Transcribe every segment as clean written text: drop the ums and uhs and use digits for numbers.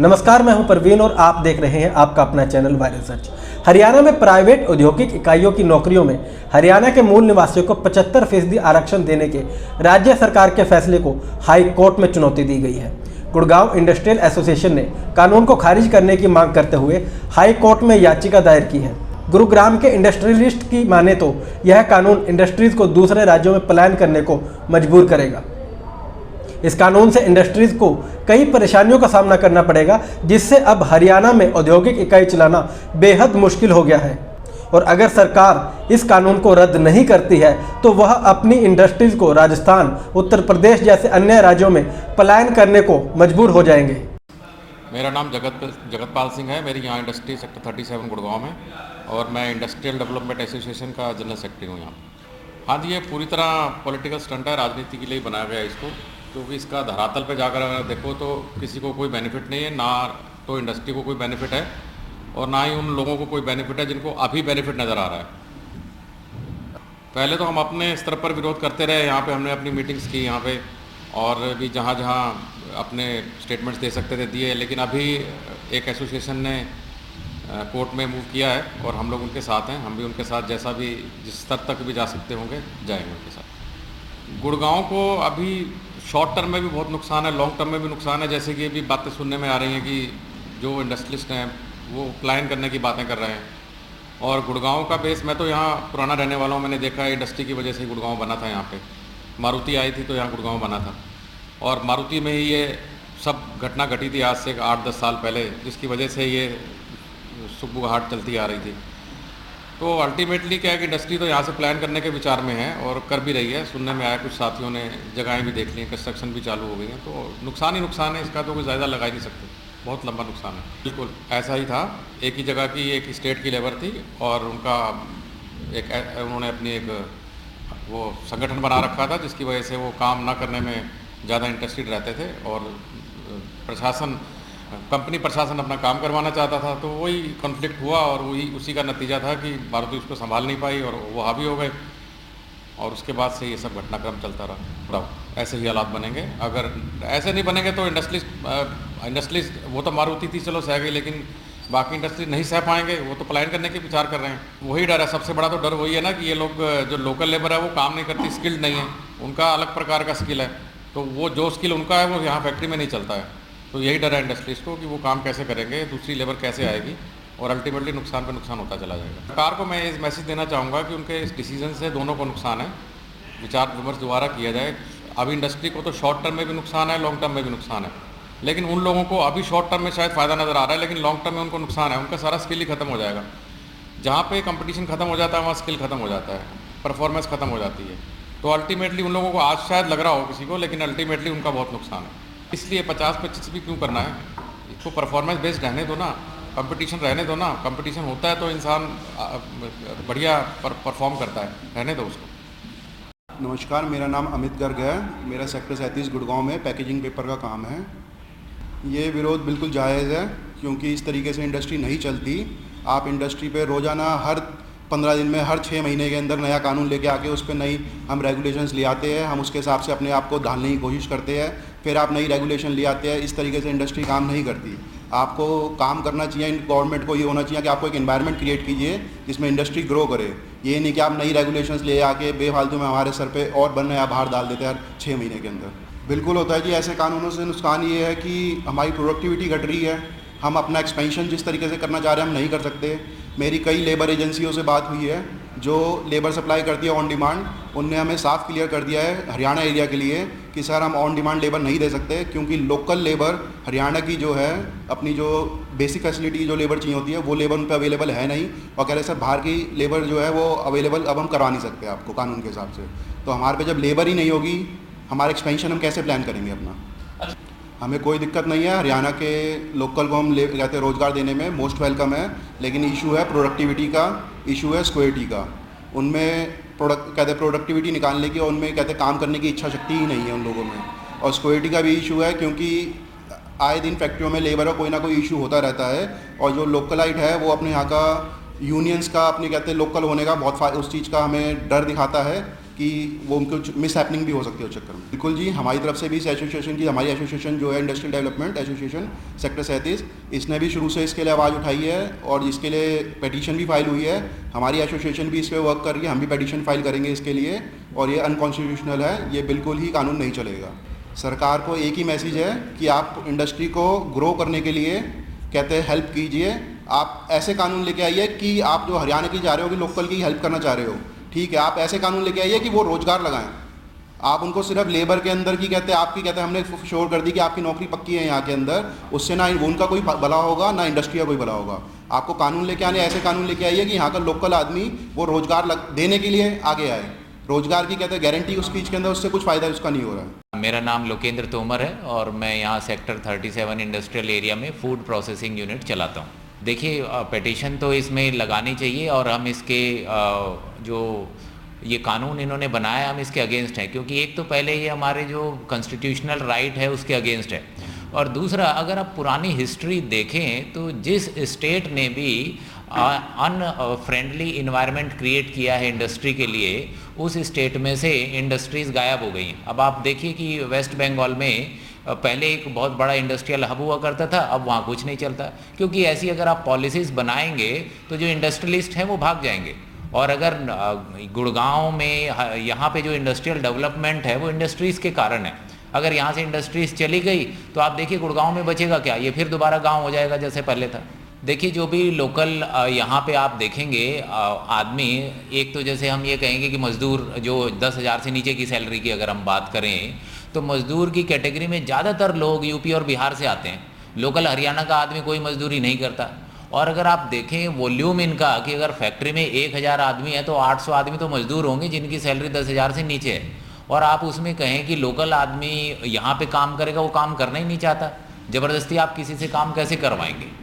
नमस्कार, मैं हूं परवीन और आप देख रहे हैं आपका अपना चैनल वायरल सर्च। हरियाणा में प्राइवेट औद्योगिक इकाइयों की नौकरियों में हरियाणा के मूल निवासियों को 75% आरक्षण देने के राज्य सरकार के फैसले को हाई कोर्ट में चुनौती दी गई है। गुड़गांव इंडस्ट्रियल एसोसिएशन ने कानून को खारिज करने की मांग करते हुए हाई कोर्ट में याचिका दायर की है। गुरुग्राम के इंडस्ट्रियलिस्ट की माने तो यह कानून इंडस्ट्रीज को दूसरे राज्यों में पलायन करने को मजबूर करेगा। इस कानून से इंडस्ट्रीज को कई परेशानियों का सामना करना पड़ेगा, जिससे अब हरियाणा में औद्योगिक इकाई चलाना बेहद मुश्किल हो गया है। और अगर सरकार इस कानून को रद्द नहीं करती है तो वह अपनी इंडस्ट्रीज को राजस्थान, उत्तर प्रदेश जैसे अन्य राज्यों में पलायन करने को मजबूर हो जाएंगे। मेरा नाम जगतपाल सिंह है। मेरी यहाँ इंडस्ट्री सेक्टर 37 गुड़गांव में, और मैं इंडस्ट्रियल डेवलपमेंट एसोसिएशन का जनरल सेक्रेटरी हूँ यहाँ। हाँ जी, ये पूरी तरह पॉलिटिकल स्टंट है, राजनीति के लिए बनाया गया है इसको, क्योंकि इसका धरातल पे जाकर अगर देखो तो किसी को कोई बेनिफिट नहीं है, ना तो इंडस्ट्री को कोई बेनिफिट है और ना ही उन लोगों को कोई बेनिफिट है जिनको अभी बेनिफिट नज़र आ रहा है। पहले तो हम अपने स्तर पर विरोध करते रहे, यहाँ पे हमने अपनी मीटिंग्स की यहाँ पे, और भी जहाँ जहाँ अपने स्टेटमेंट्स दे सकते थे दिए, लेकिन अभी एक एसोसिएशन ने कोर्ट में मूव किया है और हम लोग उनके साथ हैं। हम भी उनके साथ जैसा भी जिस स्तर तक भी जा सकते होंगे जाएंगे उनके साथ। गुड़गांव को अभी शॉर्ट टर्म में भी बहुत नुकसान है, लॉन्ग टर्म में भी नुकसान है। जैसे कि अभी बातें सुनने में आ रही हैं कि जो इंडस्ट्रियलिस्ट हैं वो प्लान करने की बातें कर रहे हैं, और गुड़गांव का बेस, मैं तो यहाँ पुराना रहने वाला हूँ, मैंने देखा है इंडस्ट्री की वजह से गुड़गांव बना था। यहाँ पे मारुति आई थी तो यहाँ गुड़गांव बना था, और मारुति में ही ये सब घटना घटी थी आज से 8-10 साल पहले, जिसकी वजह से ये सुबुगाहट चलती आ रही थी। तो अल्टीमेटली क्या है कि इंडस्ट्री तो यहाँ से प्लान करने के विचार में है और कर भी रही है। सुनने में आया कुछ साथियों ने जगहें भी देख ली, कंस्ट्रक्शन भी चालू हो गई हैं, तो नुकसान ही नुकसान है, इसका तो कोई ज़्यादा लगा ही नहीं सकते, बहुत लंबा नुकसान है। बिल्कुल ऐसा ही था, एक ही जगह की एक स्टेट की लेबर थी और उनका उन्होंने अपनी एक वो संगठन बना रखा था, जिसकी वजह से वो काम ना करने में ज़्यादा इंटरेस्टेड रहते थे, और कंपनी प्रशासन अपना काम करवाना चाहता था, तो वही कॉन्फ्लिक्ट हुआ और वही उसी का नतीजा था कि मारुति उसको संभाल नहीं पाई और वो हावी हो गए, और उसके बाद से ये सब घटनाक्रम चलता रहा। ऐसे ही हालात बनेंगे, अगर ऐसे नहीं बनेंगे तो इंडस्ट्रीज वो तो मारुति थी चलो सह गई, लेकिन बाकी इंडस्ट्री नहीं सह पाएंगे, वो तो पलायन करने के विचार कर रहे हैं। वही डर है, सबसे बड़ा तो डर वही है ना कि ये लोग जो लोकल लेबर है वो काम नहीं करती, स्किल्ड नहीं है, उनका अलग प्रकार का स्किल है, तो वो जो स्किल उनका है वो यहाँ फैक्ट्री में नहीं चलता है। तो यही डर है इंडस्ट्रीज को कि वो काम कैसे करेंगे, दूसरी लेबर कैसे आएगी, और अल्टीमेटली नुकसान पे नुकसान होता चला जाएगा। सरकार को मैं इस मैसेज देना चाहूँगा कि उनके इस डिसीजन से दोनों को नुकसान है, विचार विमर्श दोबारा किया जाए। अभी इंडस्ट्री को तो शॉर्ट टर्म में भी नुकसान है, लॉन्ग टर्म में भी नुकसान है, लेकिन उन लोगों को अभी शॉर्ट टर्म में शायद फ़ायदा नज़र आ रहा है, लेकिन लॉन्ग टर्म में उनको नुकसान है, उनका सारा स्किल ही खत्म हो जाएगा। जहाँ पे कंपटीशन खत्म हो जाता है वहाँ स्किल खत्म हो जाता है, परफॉर्मेंस खत्म हो जाती है, तो अल्टीमेटली उन लोगों को आज शायद लग रहा हो किसी को, लेकिन अल्टीमेटली उनका बहुत नुकसान है। इसलिए 50-25 भी क्यों करना है, इसको परफॉर्मेंस बेस्ड रहने दो ना, कंपटीशन रहने दो ना। कंपटीशन होता है तो इंसान बढ़िया परफॉर्म करता है, रहने दो उसको। नमस्कार, मेरा नाम अमित गर्ग है। मेरा सेक्टर 37 गुड़गांव में पैकेजिंग पेपर का काम है। ये विरोध बिल्कुल जायज़ है, क्योंकि इस तरीके से इंडस्ट्री नहीं चलती। आप इंडस्ट्री पे रोज़ाना हर 15 दिन में, हर 6 महीने के अंदर नया कानून लेके आके उस पर नई हम रेगुलेशंस ले आते हैं, हम उसके हिसाब से अपने आप को ढालने की कोशिश करते हैं, फिर आप नई रेगुलेशन ले आते हैं। इस तरीके से इंडस्ट्री काम नहीं करती। आपको काम करना चाहिए, गवर्नमेंट को ये होना चाहिए कि आपको एक एनवायरनमेंट क्रिएट कीजिए जिसमें इंडस्ट्री ग्रो करे। ये नहीं कि आप नई रेगुलेशंस ले आके बेफालतू में हमारे सर पे और बन नया भार डाल देते हैं हर 6 महीने के अंदर। बिल्कुल होता है कि ऐसे कानूनों से नुकसान ये है कि हमारी प्रोडक्टिविटी घट रही है, हम अपना एक्सपेंशन जिस तरीके से करना चाह रहे हैं हम नहीं कर सकते। मेरी कई लेबर एजेंसियों से बात हुई है जो लेबर सप्लाई करती है ऑन डिमांड, उनने हमें साफ क्लियर कर दिया है हरियाणा एरिया के लिए कि सर हम ऑन डिमांड लेबर नहीं दे सकते, क्योंकि लोकल लेबर हरियाणा की जो है अपनी जो बेसिक फैसिलिटी जो लेबर चाहिए होती है वो लेबर उन पर अवेलेबल है नहीं, और कह रहे सर बाहर की लेबर जो है वो अवेलेबल अब हम करवा नहीं सकते आपको कानून के हिसाब से। तो हमारे पे जब लेबर ही नहीं होगी, हमारा एक्सपेंशन हम कैसे प्लान करेंगे अपना। हमें कोई दिक्कत नहीं है, हरियाणा के लोकल को हम कहते हैं रोज़गार देने में मोस्ट वेलकम है, लेकिन इशू है प्रोडक्टिविटी का, इशू है स्क्वेरिटी का। उनमें कहते प्रोडक्टिविटी निकालने की और उनमें कहते काम करने की इच्छा शक्ति ही नहीं है उन लोगों में, और स्क्वेरिटी का भी इशू है, क्योंकि आए दिन फैक्ट्रियों में लेबर का कोई ना कोई इशू होता रहता है, और जो लोकलाइट है वो अपने यहाँ का यूनियंस का अपने कहते हैं लोकल होने का बहुत उस चीज़ का हमें डर दिखाता है कि वो उनको मिस हैपनिंग भी हो सकती है उस चक्कर में। बिल्कुल जी, हमारी तरफ से भी इस एसोसिएशन की, हमारी एसोसिएशन जो है इंडस्ट्रियल डेवलपमेंट एसोसिएशन सेक्टर 37, इसने भी शुरू से इसके लिए आवाज़ उठाई है और इसके लिए पिटीशन भी फाइल हुई है। हमारी एसोसिएशन भी इस पर वर्क कर रही है, हम भी पिटीशन फाइल करेंगे इसके लिए, और ये अनकॉन्स्टिट्यूशनल है, ये बिल्कुल ही कानून नहीं चलेगा। सरकार को एक ही मैसेज है कि आप इंडस्ट्री को ग्रो करने के लिए कहते हैं हेल्प कीजिए। आप ऐसे कानून लेके आइए कि आप जो हरियाणा की जा रहे हो कि लोकल की हेल्प करना चाह रहे हो, ठीक है, आप ऐसे कानून लेके आइए कि वो रोज़गार लगाएं। आप उनको सिर्फ लेबर के अंदर की कहते हैं, आपकी कहते हैं हमने श्योर कर दी कि आपकी नौकरी पक्की है यहाँ के अंदर, उससे ना उनका कोई भला होगा ना इंडस्ट्री का कोई भला होगा। आपको कानून लेके आने, ऐसे कानून लेके आइए कि यहाँ का लोकल आदमी वो रोज़गार देने के लिए आगे आए। रोज़गार की कहते हैं गारंटी उस चीज़ के अंदर, उससे कुछ फ़ायदा उसका नहीं हो रहा है। मेरा नाम लोकेंद्र तोमर है और मैं यहाँ सेक्टर 37 इंडस्ट्रियल एरिया में फूड प्रोसेसिंग यूनिट चलाता हूँ। देखिए, पिटीशन तो इसमें लगानी चाहिए और हम इसके जो ये कानून इन्होंने बनाया हम इसके अगेंस्ट हैं, क्योंकि एक तो पहले ये हमारे जो कॉन्स्टिट्यूशनल राइट है उसके अगेंस्ट है, और दूसरा अगर आप पुरानी हिस्ट्री देखें तो जिस स्टेट ने भी अनफ्रेंडली इन्वायरमेंट क्रिएट किया है इंडस्ट्री के लिए, उस स्टेट में से इंडस्ट्रीज़ गायब हो गई हैं। अब आप देखिए कि वेस्ट बंगाल में पहले एक बहुत बड़ा इंडस्ट्रियल हब हुआ करता था, अब वहाँ कुछ नहीं चलता, क्योंकि ऐसी अगर आप पॉलिसीज़ बनाएंगे तो जो इंडस्ट्रियलिस्ट हैं वो भाग जाएंगे। और अगर गुड़गांव में यहाँ पे जो इंडस्ट्रियल डेवलपमेंट है वो इंडस्ट्रीज़ के कारण है। अगर यहाँ से इंडस्ट्रीज़ चली गई तो आप देखिए गुड़गांव में बचेगा क्या, ये फिर दोबारा गांव हो जाएगा जैसे पहले था। देखिए, जो भी लोकल यहाँ पे आप देखेंगे आदमी, एक तो जैसे हम ये कहेंगे कि मज़दूर जो 10,000 से नीचे की सैलरी की अगर हम बात करें तो मज़दूर की कैटेगरी में ज़्यादातर लोग यूपी और बिहार से आते हैं। लोकल हरियाणा का आदमी कोई मजदूरी नहीं करता। और अगर आप देखें वॉल्यूम इनका कि अगर फैक्ट्री में 1,000 आदमी है तो 800 आदमी तो मजदूर होंगे जिनकी सैलरी 10,000 से नीचे है। और आप उसमें कहें कि लोकल आदमी यहाँ पे काम करेगा, वो काम करना ही नहीं चाहता। ज़बरदस्ती आप किसी से काम कैसे करवाएंगे?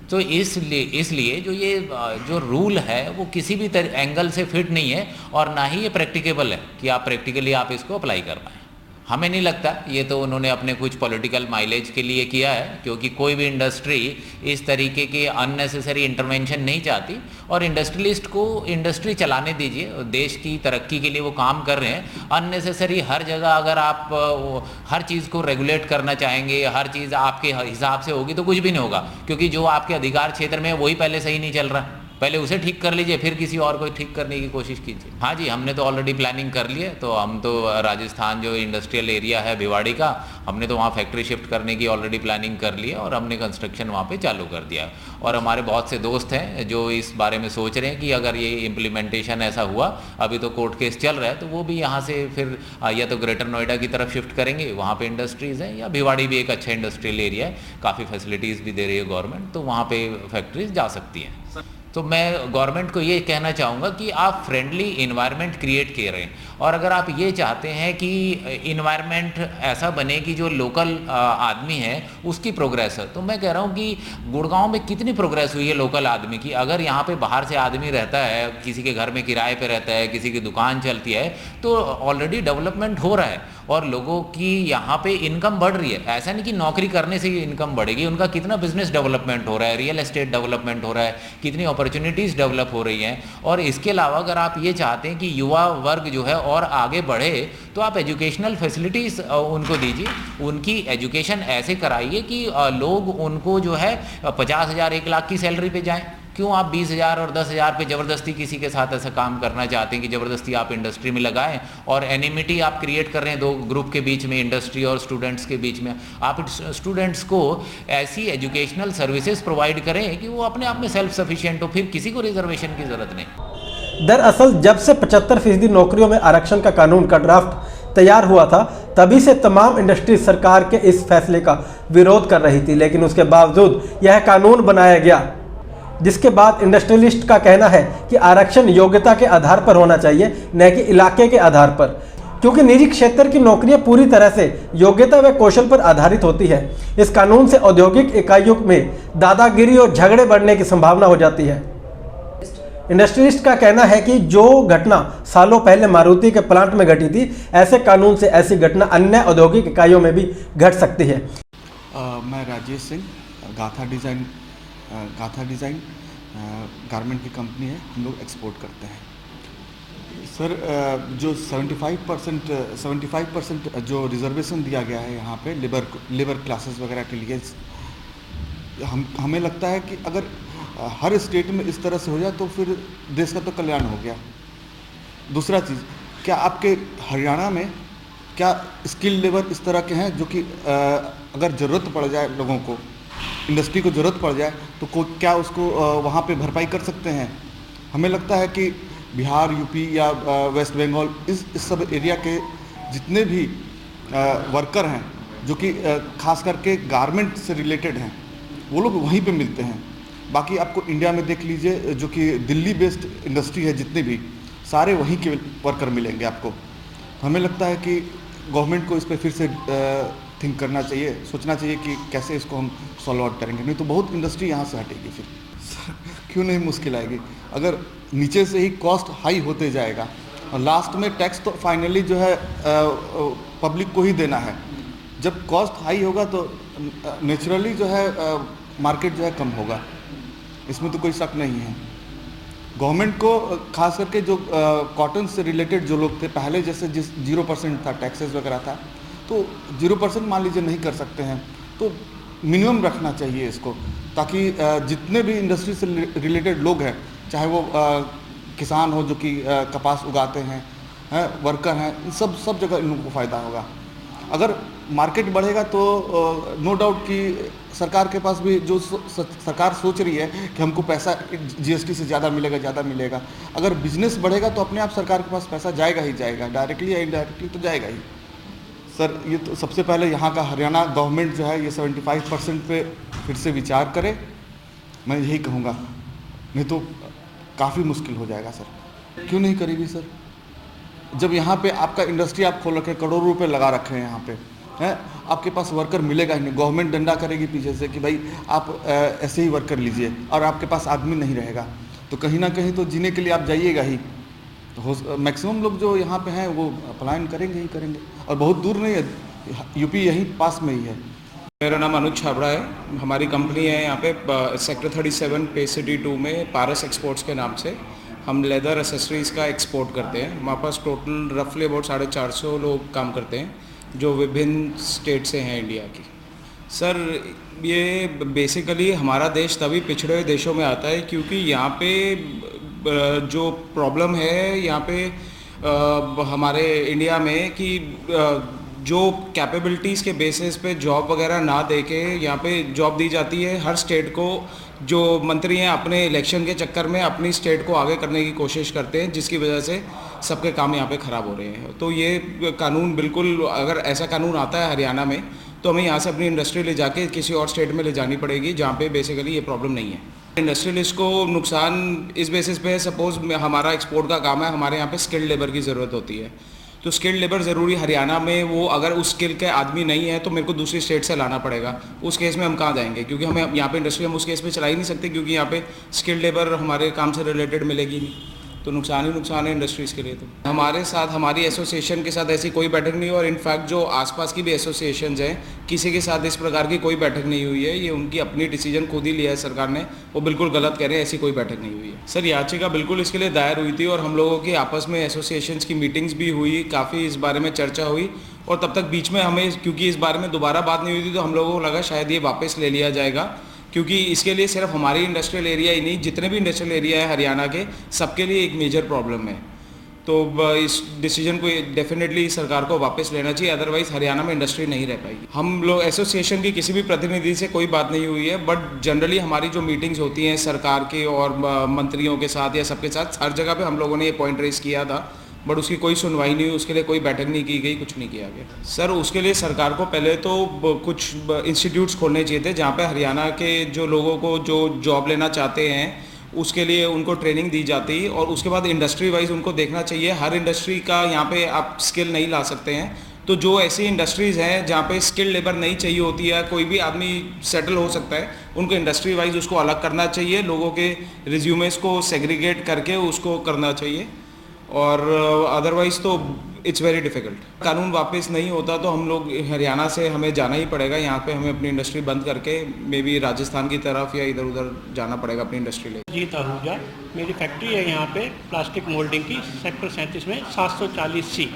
तो इसलिए जो रूल है वो किसी भी एंगल से फिट नहीं है और ना ही ये प्रैक्टिकेबल है कि आप प्रैक्टिकली आप इसको अप्लाई कर पाएँ। हमें नहीं लगता, ये तो उन्होंने अपने कुछ पॉलिटिकल माइलेज के लिए किया है, क्योंकि कोई भी इंडस्ट्री इस तरीके के अननेसेसरी इंटरवेंशन नहीं चाहती। और इंडस्ट्रियलिस्ट को इंडस्ट्री चलाने दीजिए, देश की तरक्की के लिए वो काम कर रहे हैं। अननेसेसरी हर जगह अगर आप हर चीज़ को रेगुलेट करना चाहेंगे, हर चीज़ आपके हिसाब से होगी तो कुछ भी नहीं होगा, क्योंकि जो आपके अधिकार क्षेत्र में है वही पहले सही नहीं चल रहा। पहले उसे ठीक कर लीजिए, फिर किसी और को ठीक करने की कोशिश कीजिए। हाँ जी, हमने तो ऑलरेडी प्लानिंग कर ली है। तो हम तो राजस्थान जो इंडस्ट्रियल एरिया है भिवाड़ी का, हमने तो वहाँ फैक्ट्री शिफ्ट करने की ऑलरेडी प्लानिंग कर ली है और हमने कंस्ट्रक्शन वहाँ पे चालू कर दिया। और हमारे बहुत से दोस्त हैं जो इस बारे में सोच रहे हैं कि अगर ये इम्प्लीमेंटेशन ऐसा हुआ, अभी तो कोर्ट केस चल रहा है, तो वो भी यहाँ से फिर या तो ग्रेटर नोएडा की तरफ शिफ्ट करेंगे, वहाँ पर इंडस्ट्रीज़ हैं, या भिवाड़ी भी एक अच्छा इंडस्ट्रियल एरिया है, काफ़ी फैसिलिटीज़ भी दे रही है गवर्नमेंट, तो वहाँ पर फैक्ट्रीज जा सकती हैं। तो मैं गवर्नमेंट को ये कहना चाहूँगा कि आप फ्रेंडली इन्वायरमेंट क्रिएट करें, और अगर आप ये चाहते हैं कि इन्वायरमेंट ऐसा बने कि जो लोकल आदमी है उसकी प्रोग्रेस है, तो मैं कह रहा हूँ कि गुड़गांव में कितनी प्रोग्रेस हुई है लोकल आदमी की। अगर यहाँ पे बाहर से आदमी रहता है, किसी के घर में किराए पे रहता है, किसी की दुकान चलती है, तो ऑलरेडी डेवलपमेंट हो रहा है और लोगों की यहाँ पे इनकम बढ़ रही है। ऐसा नहीं कि नौकरी करने से ही इनकम बढ़ेगी, उनका कितना बिजनेस डेवलपमेंट हो रहा है, रियल एस्टेट डेवलपमेंट हो रहा है, कितनी अपॉर्चुनिटीज़ डेवलप हो रही हैं। और इसके अलावा अगर आप ये चाहते हैं कि युवा वर्ग जो है और आगे बढ़े, तो आप एजुकेशनल फैसिलिटीज़ उनको दीजिए, उनकी एजुकेशन ऐसे कराइए कि लोग उनको जो है 50,000 1 लाख की सैलरी पे जाएं। क्यों आप 20,000 और 10,000 पे ज़बरदस्ती किसी के साथ ऐसा काम करना चाहते हैं कि ज़बरदस्ती आप इंडस्ट्री में लगाएं और एनिमिटी आप क्रिएट कर रहे हैं 2 ग्रुप के बीच में, इंडस्ट्री और स्टूडेंट्स के बीच में। आप स्टूडेंट्स को ऐसी एजुकेशनल सर्विसेज प्रोवाइड करें कि वो अपने आप में सेल्फ सफिशिएंट हो, फिर किसी को रिजर्वेशन की ज़रूरत नहीं। दरअसल जब से 75% नौकरियों में आरक्षण का कानून का ड्राफ्ट तैयार हुआ था, तभी से तमाम इंडस्ट्री सरकार के इस फैसले का विरोध कर रही थी, लेकिन उसके बावजूद यह कानून बनाया गया, जिसके बाद इंडस्ट्रियलिस्ट का कहना है कि आरक्षण योग्यता के आधार पर होना चाहिए, न कि इलाके के आधार पर, क्योंकि निजी क्षेत्र की नौकरियां पूरी तरह से योग्यता व कौशल पर आधारित होती है। इस कानून से औद्योगिक इकाइयों में दादागिरी और झगड़े बढ़ने की संभावना हो जाती है। इंडस्ट्रियलिस्ट का कहना है कि जो घटना सालों पहले मारुति के प्लांट में घटी थी, ऐसे कानून से ऐसी घटना अन्य औद्योगिक इकाइयों में भी घट सकती है। मैं राजेश सिंह, गाथा डिज़ाइन गारमेंट की कंपनी है, हम लोग एक्सपोर्ट करते हैं। सर जो 75% जो रिजर्वेशन दिया गया है यहाँ पे लेबर क्लासेस वगैरह के लिए, हमें लगता है कि अगर हर स्टेट में इस तरह से हो जाए तो फिर देश का तो कल्याण हो गया। दूसरा चीज़, क्या आपके हरियाणा में क्या स्किल लेबर इस तरह के हैं जो कि अगर ज़रूरत पड़ जाए लोगों को, इंडस्ट्री को ज़रूरत पड़ जाए तो क्या उसको वहाँ पे भरपाई कर सकते हैं? हमें लगता है कि बिहार, यूपी या वेस्ट बंगाल इस सब एरिया के जितने भी वर्कर हैं जो कि खास करके गारमेंट से रिलेटेड हैं, वो लोग वहीं पे मिलते हैं। बाकी आपको इंडिया में देख लीजिए, जो कि दिल्ली बेस्ड इंडस्ट्री है, जितने भी सारे वहीं के वर्कर मिलेंगे आपको। हमें लगता है कि गवर्नमेंट को इस पर फिर से थिंक करना चाहिए, सोचना चाहिए कि कैसे इसको हम सॉल्व आउट करेंगे, नहीं तो बहुत इंडस्ट्री यहाँ से हटेगी। फिर क्यों नहीं मुश्किल आएगी? अगर नीचे से ही कॉस्ट हाई होते जाएगा और लास्ट में टैक्स तो फाइनली जो है पब्लिक को ही देना है। जब कॉस्ट हाई होगा तो नेचुरली जो है मार्केट जो है कम होगा, इसमें तो कोई शक नहीं है। गवर्नमेंट को खास करके जो कॉटन से रिलेटेड जो लोग थे पहले, जैसे जिस 0% था टैक्सेस वगैरह था, तो 0% मान लीजिए नहीं कर सकते हैं, तो मिनिमम रखना चाहिए इसको, ताकि जितने भी इंडस्ट्री से रिलेटेड लोग हैं, चाहे वो किसान हो जो कि कपास उगाते हैं, वर्कर हैं, सब जगह इन लोगों को फ़ायदा होगा। अगर मार्केट बढ़ेगा तो नो डाउट कि सरकार के पास भी जो सरकार सोच रही है कि हमको पैसा जीएसटी से ज़्यादा मिलेगा। अगर बिजनेस बढ़ेगा तो अपने आप सरकार के पास पैसा जाएगा ही जाएगा, डायरेक्टली या इनडायरेक्टली तो जाएगा ही। सर, ये तो सबसे पहले यहाँ का हरियाणा गवर्नमेंट जो है ये 75% पे फिर से विचार करे, मैं यही कहूँगा, नहीं तो काफ़ी मुश्किल हो जाएगा। सर क्यों नहीं करेगी सर? जब यहाँ पे आपका इंडस्ट्री आप खोल रखे, करोड़ों रुपए लगा रखे हैं यहाँ पे, हैं, आपके पास वर्कर मिलेगा ही नहीं। गवर्नमेंट डंडा करेगी पीछे से कि भाई आप ऐसे ही वर्कर लीजिए, और आपके पास आदमी नहीं रहेगा, तो कहीं ना कहीं तो जीने के लिए आप जाइएगा ही। तो मैक्सिमम लोग जो यहाँ पे हैं वो पलायन करेंगे ही करेंगे, और बहुत दूर नहीं है, यूपी यहीं पास में ही है। मेरा नाम अनुज छाबड़ा है। हमारी कंपनी है यहाँ पे सेक्टर 37 पे सिटी 2 में पारस एक्सपोर्ट्स के नाम से। हम लेदर एसेसरीज़ का एक्सपोर्ट करते हैं। हमारे पास टोटल रफली अबाउट 450 लोग काम करते हैं जो विभिन्न स्टेट से हैं इंडिया की। सर, ये बेसिकली हमारा देश तभी पिछड़े हुए देशों में आता है क्योंकि यहाँ पे जो प्रॉब्लम है यहाँ पे हमारे इंडिया में कि जो कैपेबिलिटीज़ के बेसिस पे जॉब वगैरह ना दे के यहाँ पे जॉब दी जाती है हर स्टेट को। जो मंत्री हैं अपने इलेक्शन के चक्कर में अपनी स्टेट को आगे करने की कोशिश करते हैं, जिसकी वजह से सबके काम यहाँ पे ख़राब हो रहे हैं। तो ये कानून बिल्कुल, अगर ऐसा कानून आता है हरियाणा में तो हमें यहाँ से अपनी इंडस्ट्री ले जाके किसी और स्टेट में ले जानी पड़ेगी जहाँ पे बेसिकली ये प्रॉब्लम नहीं है। इंडस्ट्रियलिस्ट को नुकसान इस बेसिस पे, सपोज हमारा एक्सपोर्ट का काम है, हमारे यहाँ पे स्किल्ड लेबर की ज़रूरत होती है, तो स्किल्ड लेबर ज़रूरी हरियाणा में, वो अगर उस स्किल के आदमी नहीं है तो मेरे को दूसरी स्टेट से लाना पड़ेगा। उस केस में हम कहाँ जाएंगे? क्योंकि हमें यहाँ पे इंडस्ट्री हम उस केस में चला ही नहीं सकते, क्योंकि यहाँ पे स्किल्ड लेबर हमारे काम से रिलेटेड मिलेगी नहीं, तो नुकसान ही नुकसान है इंडस्ट्रीज़ के लिए। तो हमारे साथ, हमारी एसोसिएशन के साथ ऐसी कोई बैठक नहीं हुई, और इनफैक्ट जो आसपास की भी एसोसिएशंस हैं किसी के साथ इस प्रकार की कोई बैठक नहीं हुई है। ये उनकी अपनी डिसीजन खुद ही लिया है सरकार ने, वो बिल्कुल गलत कह रहे हैं, ऐसी कोई बैठक नहीं हुई है। सर, याचिका बिल्कुल इसके लिए दायर हुई थी और हम लोगों की आपस में एसोसिएशंस की मीटिंग्स भी हुई, काफ़ी इस बारे में चर्चा हुई, और तब तक बीच में हमें, क्योंकि इस बारे में दोबारा बात नहीं हुई थी, तो हम लोगों को लगा शायद ये वापस ले लिया जाएगा, क्योंकि इसके लिए सिर्फ हमारी इंडस्ट्रियल एरिया ही नहीं, जितने भी इंडस्ट्रियल एरिया है हरियाणा के, सबके लिए एक मेजर प्रॉब्लम है। तो इस डिसीजन को डेफिनेटली सरकार को वापस लेना चाहिए, अदरवाइज हरियाणा में इंडस्ट्री नहीं रह पाएगी। हम लोग एसोसिएशन की किसी भी प्रतिनिधि से कोई बात नहीं हुई है, बट जनरली हमारी जो मीटिंग्स होती हैं सरकार के और मंत्रियों के साथ या सबके साथ, हर जगह पे हम लोगों ने ये पॉइंट रेज किया था, बट उसकी कोई सुनवाई नहीं हुई, उसके लिए कोई बैठक नहीं की गई, कुछ नहीं किया गया। सर, उसके लिए सरकार को पहले तो कुछ इंस्टीट्यूट्स खोलने चाहिए थे जहाँ पे हरियाणा के जो लोगों को जो जॉब लेना चाहते हैं उसके लिए उनको ट्रेनिंग दी जाती, और उसके बाद इंडस्ट्री वाइज उनको देखना चाहिए। हर इंडस्ट्री का यहाँ पे आप स्किल नहीं ला सकते हैं, तो जो ऐसी इंडस्ट्रीज़ हैं जहाँ पे स्किल लेबर नहीं चाहिए होती है, कोई भी आदमी सेटल हो सकता है, उनको इंडस्ट्री वाइज उसको अलग करना चाहिए, लोगों के रिज्यूमेस को सेग्रीगेट करके उसको करना चाहिए। और अदरवाइज़ तो इट्स वेरी डिफिकल्ट। कानून वापस नहीं होता तो हम लोग हरियाणा से हमें जाना ही पड़ेगा, यहाँ पे हमें अपनी इंडस्ट्री बंद करके मे बी राजस्थान की तरफ या इधर उधर जाना पड़ेगा अपनी इंडस्ट्री ले। जीत आहूजा, मेरी फैक्ट्री है यहाँ पे प्लास्टिक मोल्डिंग की, सेक्टर 37 में 740C।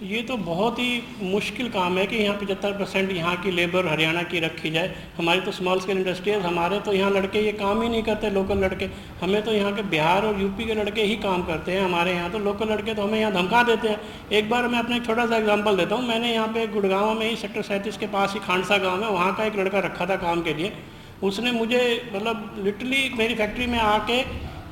ये तो बहुत ही मुश्किल काम है कि यहाँ 75% यहाँ की लेबर हरियाणा की रखी जाए। हमारी तो स्मॉल स्केल इंडस्ट्री है, हमारे तो यहाँ लड़के ये काम ही नहीं करते, लोकल लड़के। हमें तो यहाँ के बिहार और यूपी के लड़के ही काम करते हैं। हमारे यहाँ तो लोकल लड़के तो हमें यहाँ धमका देते हैं। एक बार मैं अपना एक छोटा सा एग्जांपल देता हूँ। मैंने यहाँ पे गुड़गांव में ही सेक्टर 37 के पास ही खांडसा गाँव है, वहाँ का एक लड़का रखा था काम के लिए। उसने मुझे मतलब लिटरली मेरी फैक्ट्री में आके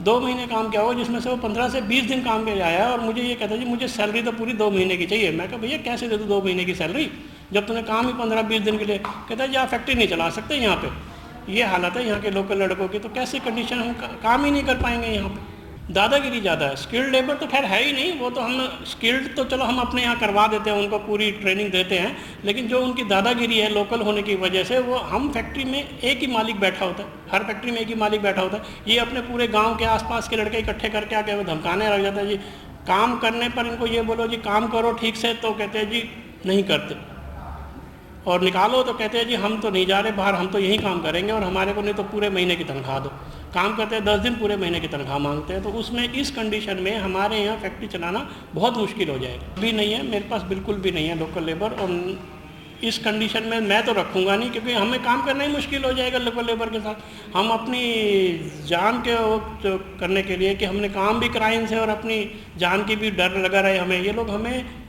2 महीने काम किया हुआ, जिसमें से वो 15 से 20 दिन काम के लिए आया और मुझे ये कहता है जी मुझे सैलरी तो पूरी 2 महीने की चाहिए। मैं कहा भैया कैसे दे दूँ 2 महीने की सैलरी जब तूने काम ही 15-20 दिन के लिए। कहता है जी आप फैक्ट्री नहीं चला सकते यहाँ पे। ये हालत है यहाँ के लोकल लड़कों की, तो कैसे कंडीशन हम काम ही नहीं कर पाएंगे यहाँ पे। दादागिरी ज़्यादा है। स्किल्ड लेबर तो खैर है ही नहीं, वो तो हम स्किल्ड तो चलो हम अपने यहाँ करवा देते हैं, उनको पूरी ट्रेनिंग देते हैं, लेकिन जो उनकी दादागिरी है लोकल होने की वजह से, वो हम फैक्ट्री में एक ही मालिक बैठा होता है, हर फैक्ट्री में एक ही मालिक बैठा होता है। ये अपने पूरे गांव के आसपास के लड़के इकट्ठे करके आके वो धमकाने लग जाता है जी। काम करने पर इनको ये बोलो जी काम करो ठीक से, तो कहते हैं जी नहीं करते, और निकालो तो कहते हैं जी हम तो नहीं जा रहे बाहर, हम तो यही काम करेंगे और हमारे को नहीं तो पूरे महीने की तनख्वाह दो। काम करते हैं 10 दिन, पूरे महीने की तनख्वाह मांगते हैं। तो उसमें इस कंडीशन में हमारे यहाँ फैक्ट्री चलाना बहुत मुश्किल हो जाएगा। भी नहीं है मेरे पास, बिल्कुल भी नहीं है लोकल लेबर, और इस कंडीशन में मैं तो रखूँगा नहीं, क्योंकि हमें काम करना ही मुश्किल हो जाएगा लोकल लेबर के साथ। हम अपनी जान के वो करने के लिए कि हमने काम भी कराए इनसे और अपनी जान की भी डर लगा रहे हमें, ये लोग हमें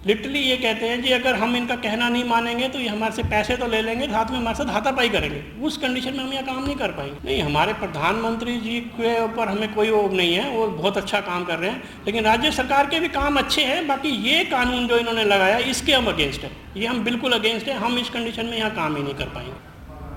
लिटरली ये कहते हैं जी अगर हम इनका कहना नहीं मानेंगे तो ये हमारे से पैसे तो ले लेंगे, साथ में हमारे साथ हाथापाई करेंगे। उस कंडीशन में हम यहाँ काम नहीं कर पाएंगे। नहीं, हमारे प्रधानमंत्री जी के ऊपर हमें कोई वो नहीं है, वो बहुत अच्छा काम कर रहे हैं, लेकिन राज्य सरकार के भी काम अच्छे हैं। बाकी ये कानून जो इन्होंने लगाया इसके हम अगेंस्ट है, ये हम बिल्कुल अगेंस्ट है। हम इस कंडीशन में यहाँ काम ही नहीं कर पाएंगे।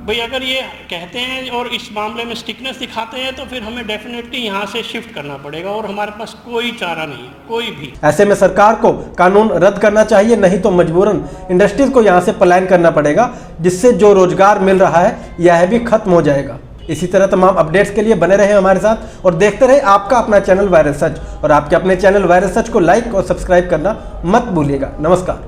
भाई अगर ये कहते हैं और इस मामले में स्टिकनेस दिखाते हैं तो फिर हमें डेफिनेटली यहाँ से शिफ्ट करना पड़ेगा, और हमारे पास कोई चारा नहीं है, कोई भी। ऐसे में सरकार को कानून रद्द करना चाहिए, नहीं तो मजबूरन इंडस्ट्रीज को यहाँ से पलायन करना पड़ेगा, जिससे जो रोजगार मिल रहा है यह भी खत्म हो जाएगा। इसी तरह तमाम अपडेट्स के लिए बने रहे हमारे साथ और देखते रहे आपका अपना चैनल वायरल सच। और आपके अपने चैनल वायरल सच को लाइक और सब्सक्राइब करना मत भूलिएगा। नमस्कार।